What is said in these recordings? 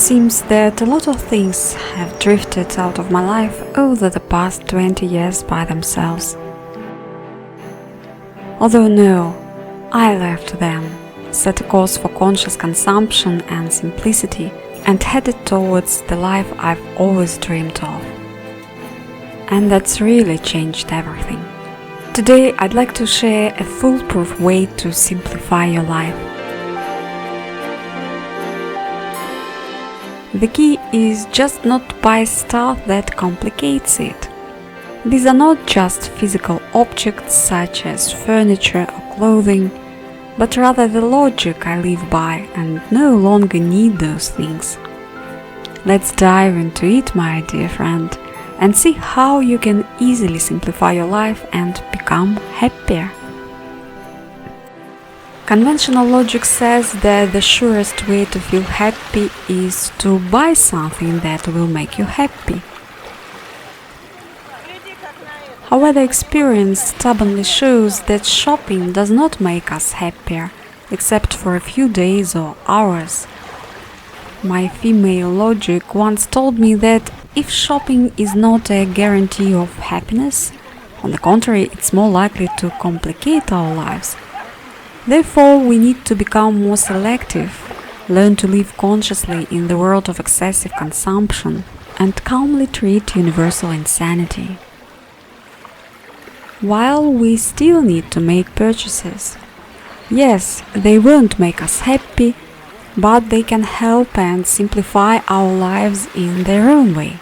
seems that a lot of things have drifted out of my life over the past 20 years by themselves. Although no, I left them, set a course for conscious consumption and simplicity, and headed towards the life I've always dreamed of. And that's really changed everything. Today I'd like to share a foolproof way to simplify your life. The key is just not to buy stuff that complicates it. These are not just physical objects such as furniture or clothing, but rather the logic I live by and no longer need those things. Let's dive into it, my dear friend, and see how you can easily simplify your life and become happier. Conventional logic says that the surest way to feel happy is to buy something that will make you happy. However, experience stubbornly shows that shopping does not make us happier, except for a few days or hours. My female logic once told me that if shopping is not a guarantee of happiness, on the contrary, it's more likely to complicate our lives. Therefore, we need to become more selective, learn to live consciously in the world of excessive consumption, and calmly treat universal insanity. While we still need to make purchases, yes, they won't make us happy, but they can help and simplify our lives in their own way.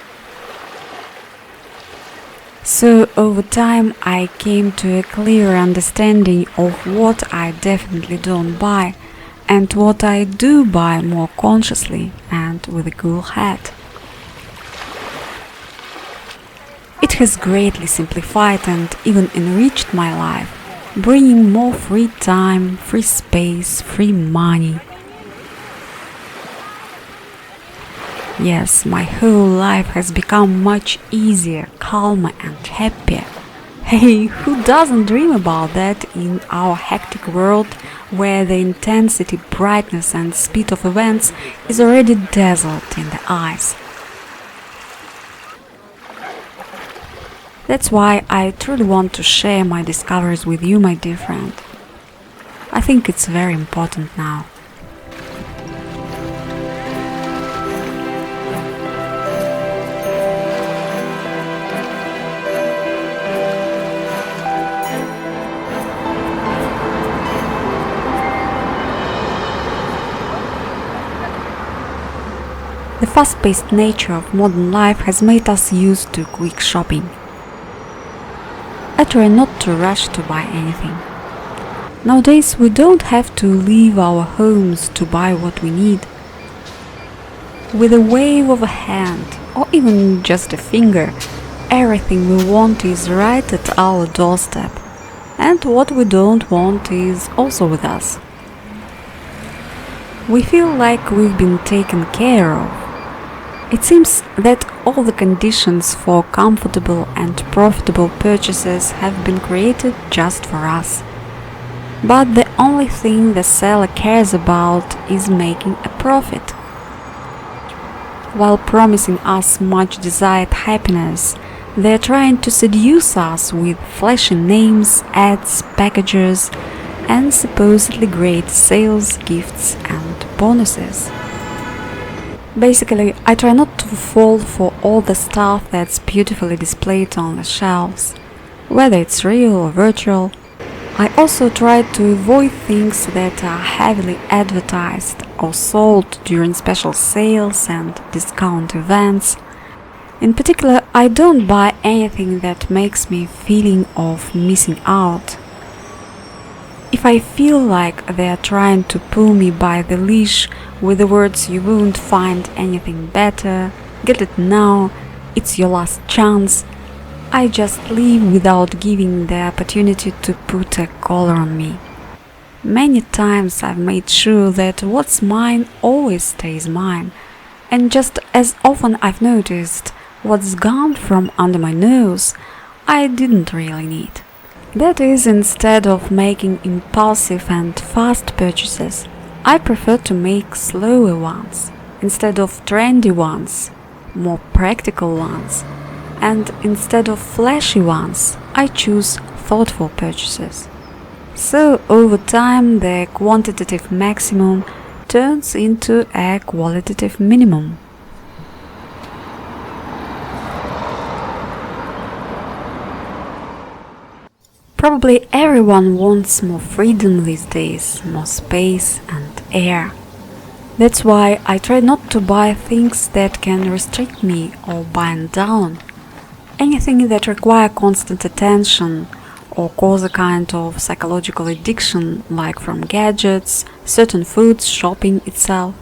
So over time I came to a clear understanding of what I definitely don't buy and what I do buy more consciously and with a cool head. It has greatly simplified and even enriched my life, bringing more free time, free space, free money. Yes, my whole life has become much easier, calmer and happier. Hey, who doesn't dream about that in our hectic world where the intensity, brightness and speed of events is already dazzled in the eyes? That's why I truly want to share my discoveries with you, my dear friend. I think it's very important now. The fast-paced nature of modern life has made us used to quick shopping. I try not to rush to buy anything. Nowadays we don't have to leave our homes to buy what we need. With a wave of a hand, or even just a finger, everything we want is right at our doorstep, and what we don't want is also with us. We feel like we've been taken care of. It seems that all the conditions for comfortable and profitable purchases have been created just for us. But the only thing the seller cares about is making a profit. While promising us much desired happiness, they're trying to seduce us with flashy names, ads, packages, and supposedly great sales, gifts, and bonuses. Basically, I try not to fall for all the stuff that's beautifully displayed on the shelves, whether it's real or virtual. I also try to avoid things that are heavily advertised or sold during special sales and discount events. In particular, I don't buy anything that makes me feeling of missing out. If I feel like they are trying to pull me by the leash with the words "you won't find anything better," "get it now," "it's your last chance," I just leave without giving the opportunity to put a collar on me. Many times I've made sure that what's mine always stays mine, and just as often I've noticed what's gone from under my nose I didn't really need. That is, instead of making impulsive and fast purchases, I prefer to make slower ones. instead of trendy ones, more practical ones, and instead of flashy ones, I choose thoughtful purchases. So over time the quantitative maximum turns into a qualitative minimum. Probably everyone wants more freedom these days, more space and air. That's why I try not to buy things that can restrict me or bind down. Anything that require constant attention or cause a kind of psychological addiction, like from gadgets, certain foods, shopping itself.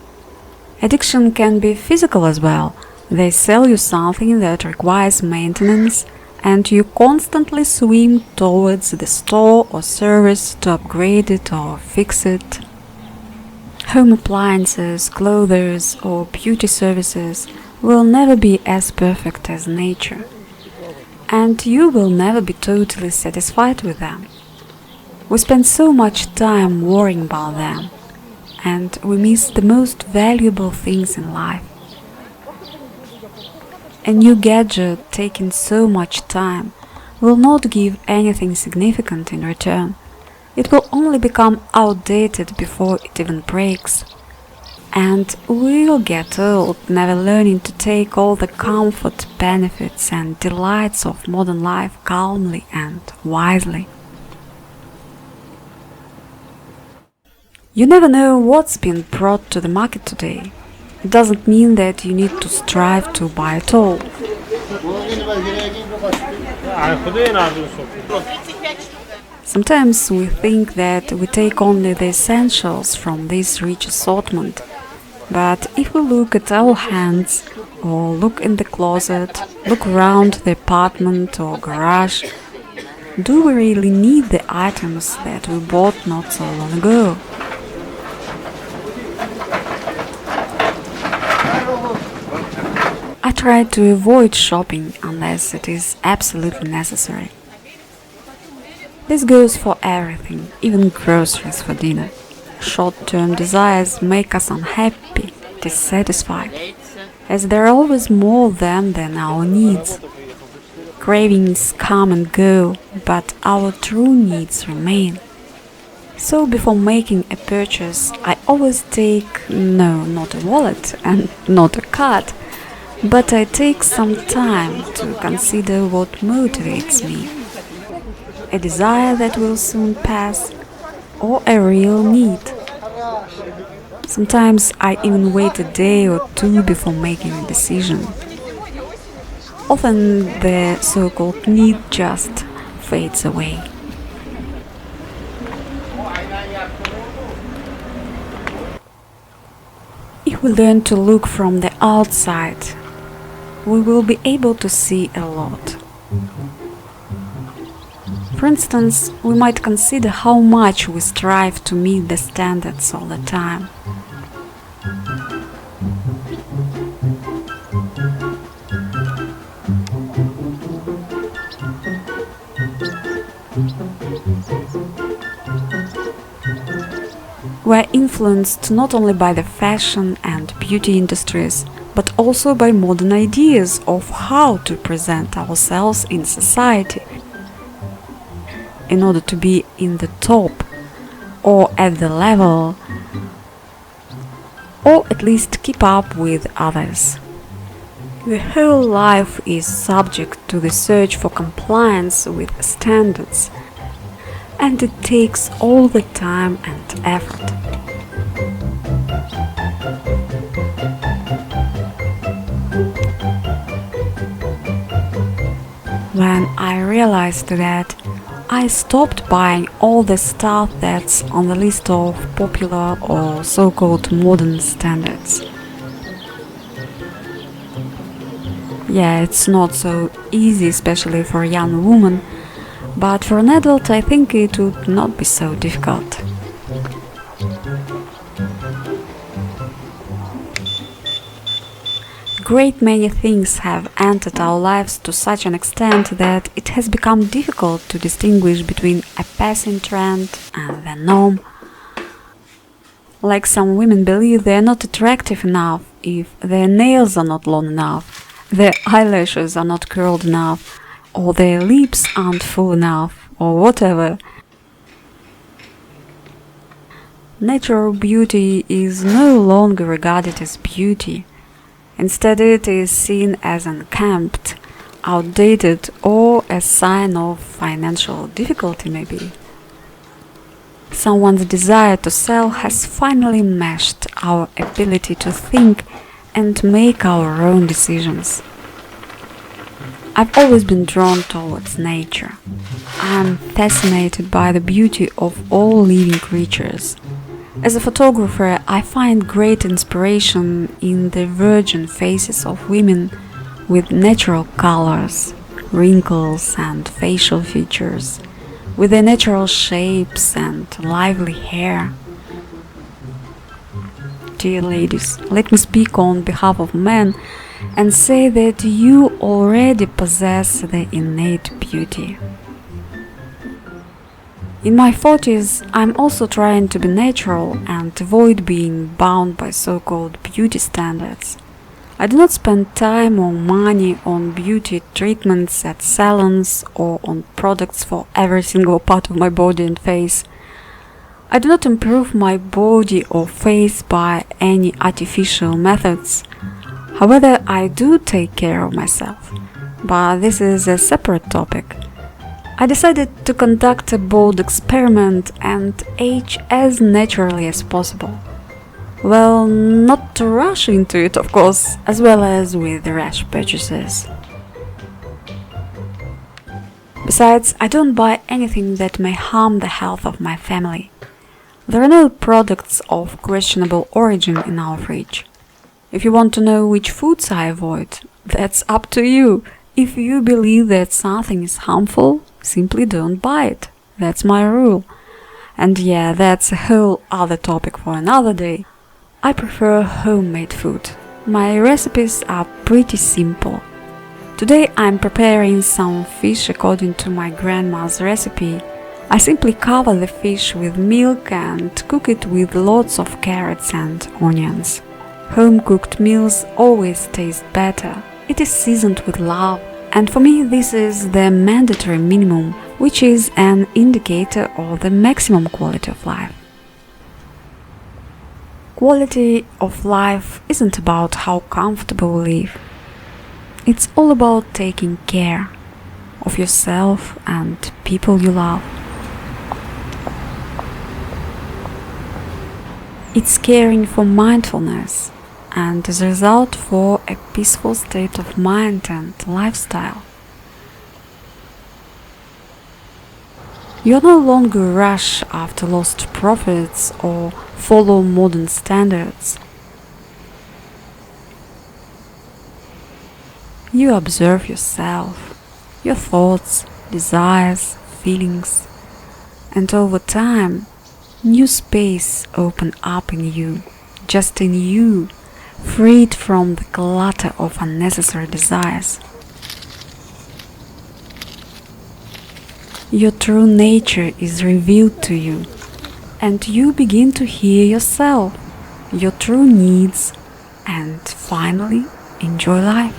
Addiction can be physical as well. They sell you something that requires maintenance and you constantly swim towards the store or service to upgrade it or fix it. Home appliances, clothes or beauty services will never be as perfect as nature, and you will never be totally satisfied with them. We spend so much time worrying about them, and we miss the most valuable things in life. A new gadget taking so much time will not give anything significant in return. It will only become outdated before it even breaks. And we'll get old, never learning to take all the comfort, benefits and delights of modern life calmly and wisely. You never know what's been brought to the market today. It doesn't mean that you need to strive to buy it all. Sometimes we think that we take only the essentials from this rich assortment, but if we look at our hands, or look in the closet, look around the apartment or garage, do we really need the items that we bought not so long ago? I try to avoid shopping unless it is absolutely necessary. This goes for everything, even groceries for dinner. Short-term desires make us unhappy, dissatisfied, as there are always more of them than our needs. Cravings come and go, but our true needs remain. So before making a purchase, I always take, not a wallet and not a card, but I take some time to consider what motivates me. A desire that will soon pass, or a real need. Sometimes I even wait a day or two before making a decision. Often the so-called need just fades away. If we learn to look from the outside, we will be able to see a lot. For instance, we might consider how much we strive to meet the standards all the time. We are influenced not only by the fashion and beauty industries, but also by modern ideas of how to present ourselves in society in order to be in the top or at the level, or at least keep up with others. The whole life is subject to the search for compliance with standards, and it takes all the time and effort. When I realized that, I stopped buying all the stuff that's on the list of popular or so-called modern standards. Yeah, it's not so easy, especially for a young woman, but for an adult I think it would not be so difficult. Great many things have entered our lives to such an extent that it has become difficult to distinguish between a passing trend and the norm. Like some women believe they are not attractive enough if their nails are not long enough, their eyelashes are not curled enough, or their lips aren't full enough, or whatever. Natural beauty is no longer regarded as beauty. Instead, it is seen as unkempt, outdated, or a sign of financial difficulty, maybe. Someone's desire to sell has finally matched our ability to think and make our own decisions. I've always been drawn towards nature. I'm fascinated by the beauty of all living creatures. As a photographer, I find great inspiration in the virgin faces of women with natural colors, wrinkles, and facial features, with their natural shapes and lively hair. Dear ladies, let me speak on behalf of men and say that you already possess the innate beauty. In my 40s, I'm also trying to be natural and avoid being bound by so-called beauty standards. I do not spend time or money on beauty treatments at salons or on products for every single part of my body and face. I do not improve my body or face by any artificial methods. However, I do take care of myself, but this is a separate topic. I decided to conduct a bold experiment and age as naturally as possible. Well, not to rush into it, of course, as well as with rash purchases. Besides, I don't buy anything that may harm the health of my family. There are no products of questionable origin in our fridge. If you want to know which foods I avoid, that's up to you. If you believe that something is harmful, simply don't buy it. That's my rule. And yeah, that's a whole other topic for another day. I prefer homemade food. My recipes are pretty simple. Today I'm preparing some fish according to my grandma's recipe. I simply cover the fish with milk and cook it with lots of carrots and onions. Home-cooked meals always taste better. It is seasoned with love, and for me this is the mandatory minimum, which is an indicator of the maximum quality of life. Quality of life isn't about how comfortable we live. It's all about taking care of yourself and people you love. It's caring for mindfulness and as a result for a peaceful state of mind and lifestyle. You no longer rush after lost profits or follow modern standards. You observe yourself, your thoughts, desires, feelings, and over time, new space open up in you, just in you, freed from the clutter of unnecessary desires. Your true nature is revealed to you, and you begin to hear yourself, your true needs, and finally enjoy life.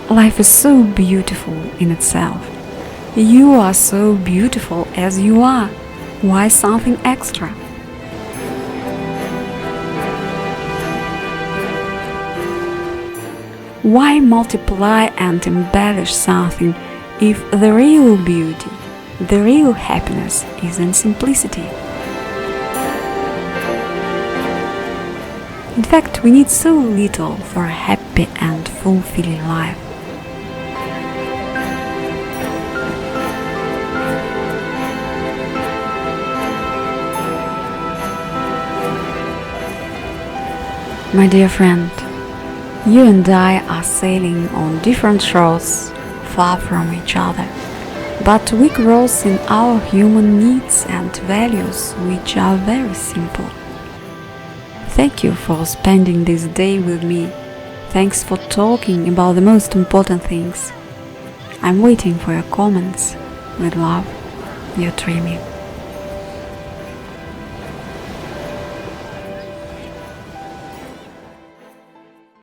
Life is so beautiful in itself. You are so beautiful as you are. Why something extra? Why multiply and embellish something if the real beauty, the real happiness is in simplicity? In fact, we need so little for a happy and fulfilling life. My dear friend, you and I are sailing on different shores, far from each other, but we cross in our human needs and values, which are very simple. Thank you for spending this day with me. Thanks for talking about the most important things. I'm waiting for your comments. With love, your Dreamy.